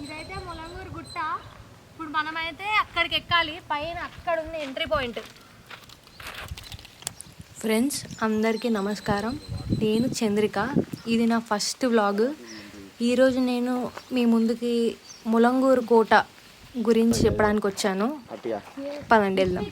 ఇదైతే ములంగూరు గుట్ట. ఇప్పుడు మనమైతే అక్కడికి ఎక్కాలి. పైన అక్కడ ఉంది ఎంట్రీ పాయింట్. ఫ్రెండ్స్ అందరికీ నమస్కారం. నేను చంద్రిక. ఇది నా ఫస్ట్ వ్లాగ్. ఈరోజు నేను మీ ముందుకి ములంగూరు కోట గురించి చెప్పడానికి వచ్చాను. పదండి వెళ్దాం.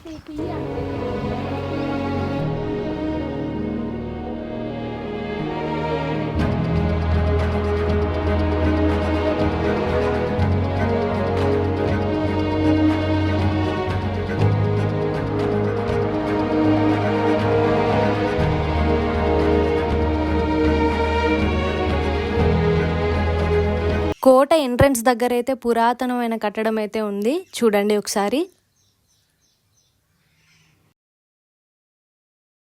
కోట ఎంట్రన్స్ దగ్గర అయితే పురాతనమైన కట్టడం అయితే ఉంది, చూడండి ఒకసారి.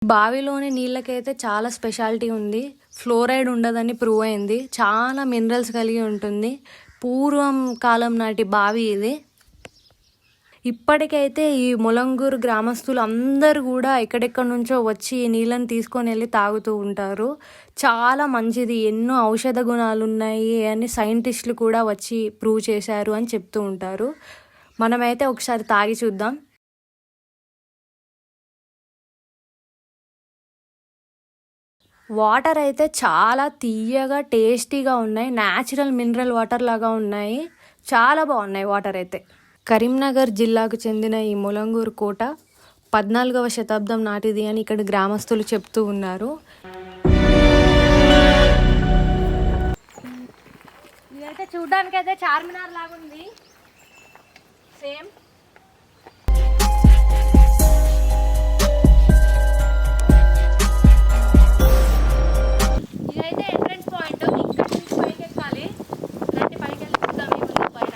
బావిలోని నీళ్ళకైతే చాలా స్పెషాలిటీ ఉంది. ఫ్లోరైడ్ ఉండదని ప్రూవ్ అయింది. చాలా మినరల్స్ కలిగి ఉంటుంది. పూర్వం కాలం నాటి బావి ఇది. ఇప్పటికైతే ఈ ములంగూరు గ్రామస్తులు అందరూ కూడా ఎక్కడెక్కడి నుంచో వచ్చి ఈ నీళ్ళని తీసుకొని వెళ్ళి తాగుతూ ఉంటారు. చాలా మంచిది, ఎన్నో ఔషధ గుణాలు ఉన్నాయి అని సైంటిస్టులు కూడా వచ్చి ప్రూవ్ చేశారు అని చెప్తూ ఉంటారు. మనమైతే ఒకసారి తాగి చూద్దాం. వాటర్ అయితే చాలా తీయగా టేస్టీగా ఉన్నాయి. న్యాచురల్ మినరల్ వాటర్ లాగా ఉన్నాయి. చాలా బాగున్నాయి వాటర్ అయితే. కరీంనగర్ జిల్లాకు చెందిన ఈ ములంగూరు కోట 14వ శతాబ్దం నాటిది అని ఇక్కడ గ్రామస్తులు చెప్తూ ఉన్నారు. ఇదైతే చూడడానికి అయితే చార్మినార్ లాగా ఉంది సేమ్. ఇదైతే ఎంట్రన్స్ పాయింట్. ఇక్కడ నుంచి పైకి ఎక్కాలి. రండి పైకి వెళ్ళి చూద్దాం ఏముంది పైన.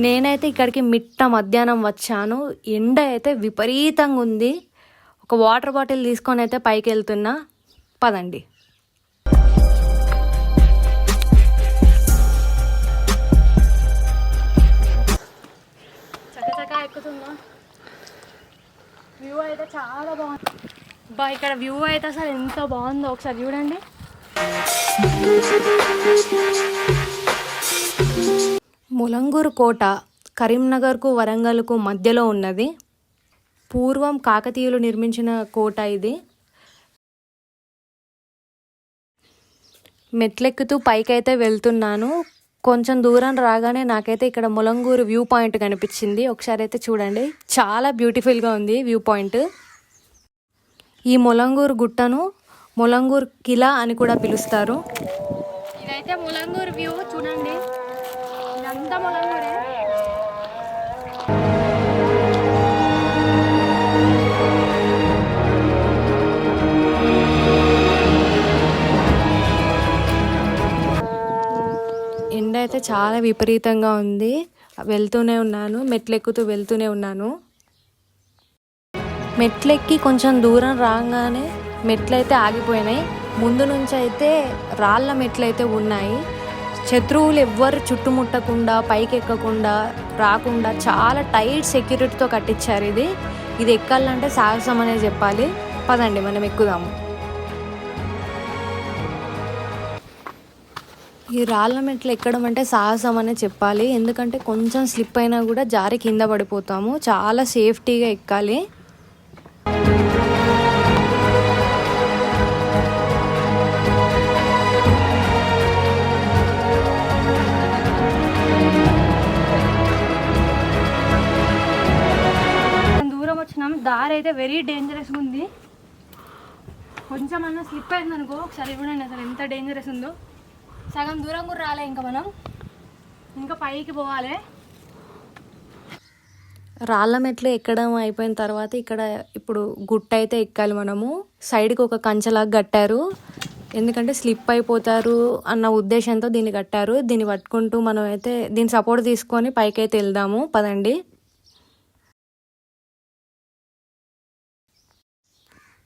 నేనైతే ఇక్కడికి మిట్ట మధ్యాహ్నం వచ్చాను. ఎండ అయితే విపరీతంగా ఉంది. ఒక వాటర్ బాటిల్ తీసుకొని అయితే పైకి వెళ్తున్నా. పదండి. చక్కచక్క ఎక్కుతున్నా. వ్యూ అయితే చాలా బాగుంది. ఇక్కడ వ్యూ అయితే అసలు ఎంత బాగుందో ఒకసారి చూడండి. ములంగూరు కోట కరీంనగర్కు వరంగల్కు మధ్యలో ఉన్నది. పూర్వం కాకతీయులు నిర్మించిన కోట ఇది. మెట్లెక్కుతూ పైకైతే వెళ్తున్నాను. కొంచెం దూరం రాగానే నాకైతే ఇక్కడ ములంగూరు వ్యూ పాయింట్ కనిపించింది. ఒకసారి అయితే చూడండి, చాలా బ్యూటిఫుల్గా ఉంది వ్యూ పాయింట్. ఈ ములంగూరు గుట్టను ములంగూరు కిలా అని కూడా పిలుస్తారు. ఇదైతే ములంగూరు వ్యూ చూడండి. ఇదంతా ములంగూరే. ఎండ అయితే చాలా విపరీతంగా ఉంది. వెళ్తూనే ఉన్నాను, మెట్లెక్కుతూ వెళ్తూనే ఉన్నాను. మెట్లెక్కి కొంచెం దూరం రాగానే మెట్లయితే ఆగిపోయినాయి. ముందు నుంచి అయితే రాళ్ళ మెట్లయితే ఉన్నాయి. శత్రువులు ఎవ్వరు చుట్టుముట్టకుండా పైకి ఎక్కకుండా రాకుండా చాలా టైట్ సెక్యూరిటీతో కట్టించారు. ఇది ఎక్కాలంటే సాహసం అనే చెప్పాలి. పదండి మనం ఎక్కుదాము. ఈ రాళ్ళ మెట్లు ఎక్కడం అంటే సాహసం అనే చెప్పాలి. ఎందుకంటే కొంచెం స్లిప్ అయినా కూడా జారి కింద పడిపోతాము. చాలా సేఫ్టీగా ఎక్కాలి. దూరం వచ్చినాం. దారి అయితే వెరీ డేంజరస్గా ఉంది. కొంచెం అన్నా స్లిప్ అయింది అనుకో ఒకసారి చూడండి అసలు ఎంత డేంజరస్ ఉందో. సగం దూరం కూడా రాలే. మనం ఇంకా పైకి పోవాలి. రాళ్ళ మెట్లు ఎక్కడం అయిపోయిన తర్వాత ఇక్కడ ఇప్పుడు గుట్ట అయితే ఎక్కాలి మనము. సైడ్కి ఒక కంచెలాగా కట్టారు. ఎందుకంటే స్లిప్ అయిపోతారు అన్న ఉద్దేశంతో దీన్ని కట్టారు. దీన్ని పట్టుకుంటూ మనం అయితే దీని సపోర్ట్ తీసుకొని పైకైతే వెళ్దాము. పదండి.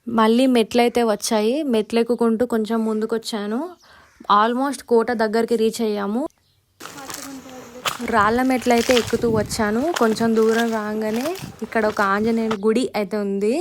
మళ్ళీ మెట్లయితే వచ్చాయి. మెట్లు ఎక్కుకుంటూ కొంచెం ముందుకు వచ్చాను. ఆల్మోస్ట్ కోట దగ్గరికి రీచ్ అయ్యాము. రాళ్ళ మెట్లయితే ఎక్కుతూ వచ్చాను. కొంచెం దూరం రాగానే ఇక్కడ ఒక ఆంజనేయుని గుడి అయితే ఉంది.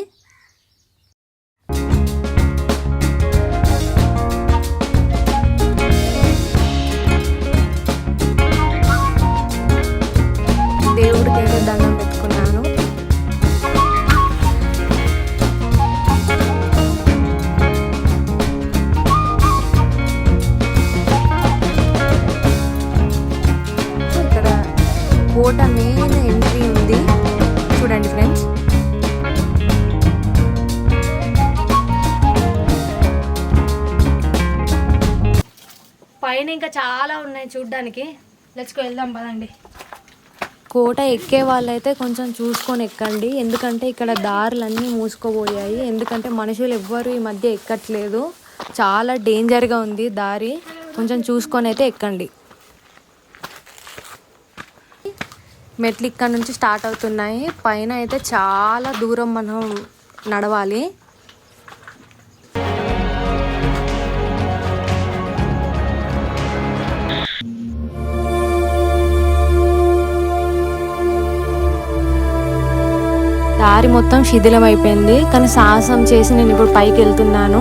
పైన ఇంకా చాలా ఉన్నాయి చూడ్డానికి. లెట్స్ గో, వెళ్దాం పదండి. కోట ఎక్కే వాళ్ళైతే కొంచెం చూసుకొని ఎక్కండి, ఎందుకంటే ఇక్కడ దారులన్నీ మూసుకోబోయాయి. ఎందుకంటే మనుషులు ఎవ్వరు ఈ మధ్య ఎక్కట్లేదు, చాలా డేంజర్గా ఉంది దారి. కొంచెం చూసుకొని అయితే ఎక్కండి. మెట్లు ఇక్కడ నుంచి స్టార్ట్ అవుతున్నాయి. పైన అయితే చాలా దూరం మనం నడవాలి. దారి మొత్తం శిథిలం అయిపోయింది, కానీ సాహసం చేసి నేను ఇప్పుడు పైకి వెళ్తున్నాను.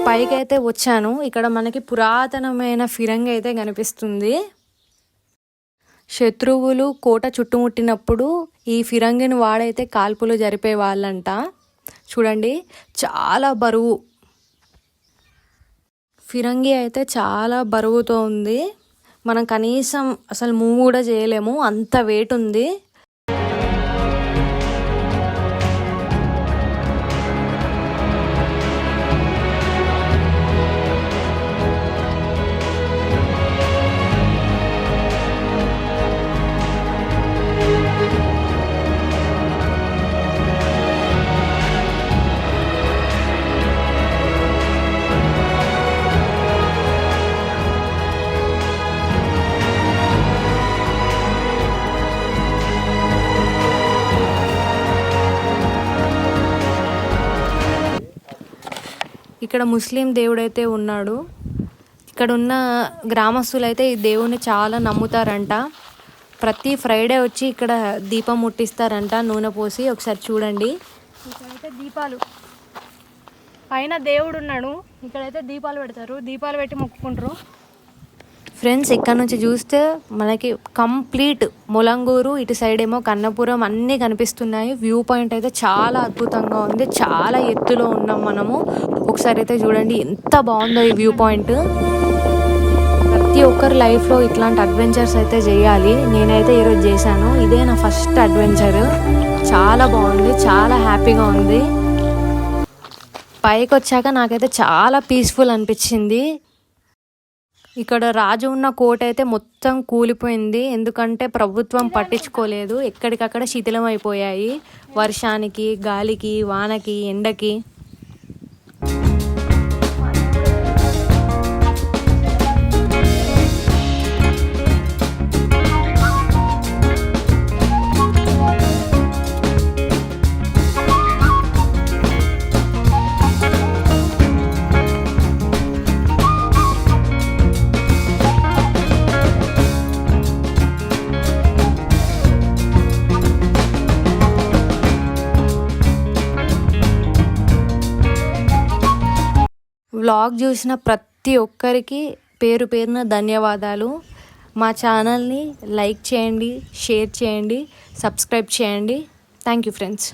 పైకి అయితే వచ్చాను. ఇక్కడ మనకి పురాతనమైన ఫిరంగి అయితే కనిపిస్తుంది. శత్రువులు కోట చుట్టుముట్టినప్పుడు ఈ ఫిరంగిని వాడైతే కాల్పులు జరిపే వాళ్ళంట. చూడండి, చాలా బరువు ఫిరంగి అయితే, చాలా బరువుతో ఉంది. మనం కనీసం అసలు మూవ్ కూడా చేయలేము, అంత వెయిట్ ఉంది. ఇక్కడ ముస్లిం దేవుడైతే ఉన్నాడు. ఇక్కడ ఉన్న గ్రామస్తులైతే ఈ దేవుని చాలా నమ్ముతారంట. ప్రతి ఫ్రైడే వచ్చి ఇక్కడ దీపం ముట్టిస్తారంట, నూనె పోసి. ఒకసారి చూడండి, ఇక్కడైతే దీపాలు, పైన దేవుడు ఉన్నాడు, ఇక్కడైతే దీపాలు పెడతారు, దీపాలు పెట్టి మొక్కుకుంటారు. ఫ్రెండ్స్, ఇక్కడ నుంచి చూస్తే మనకి కంప్లీట్ ములంగూరు, ఇటు సైడ్ ఏమో కన్నపురం అన్నీ కనిపిస్తున్నాయి. వ్యూ పాయింట్ అయితే చాలా అద్భుతంగా ఉంది, చాలా ఎత్తులో ఉన్నాం మనము. ఒకసారి అయితే చూడండి ఎంత బాగుందో ఈ వ్యూ పాయింట్. ప్రతి ఒక్కరి లైఫ్లో ఇట్లాంటి అడ్వెంచర్స్ అయితే చేయాలి. నేనైతే ఈరోజు చేశాను, ఇదే నా ఫస్ట్ అడ్వెంచర్. చాలా బాగుంది, చాలా హ్యాపీగా ఉంది. పైకి వచ్చాక నాకైతే చాలా పీస్ఫుల్ అనిపించింది. ఇక్కడ రాజు ఉన్న కోట అయితే మొత్తం కూలిపోయింది, ఎందుకంటే ప్రభుత్వం పట్టించుకోలేదు. ఎక్కడికక్కడ శిథిలం అయిపోయాయి వర్షానికి, గాలికి, వానకి, ఎండకి. వ్లాగ్ చూసిన ప్రతి ఒక్కరికి పేరు పేరున ధన్యవాదాలు. మా ఛానల్ని లైక్ చేయండి, షేర్ చేయండి, సబ్స్క్రైబ్ చేయండి. Thank you friends.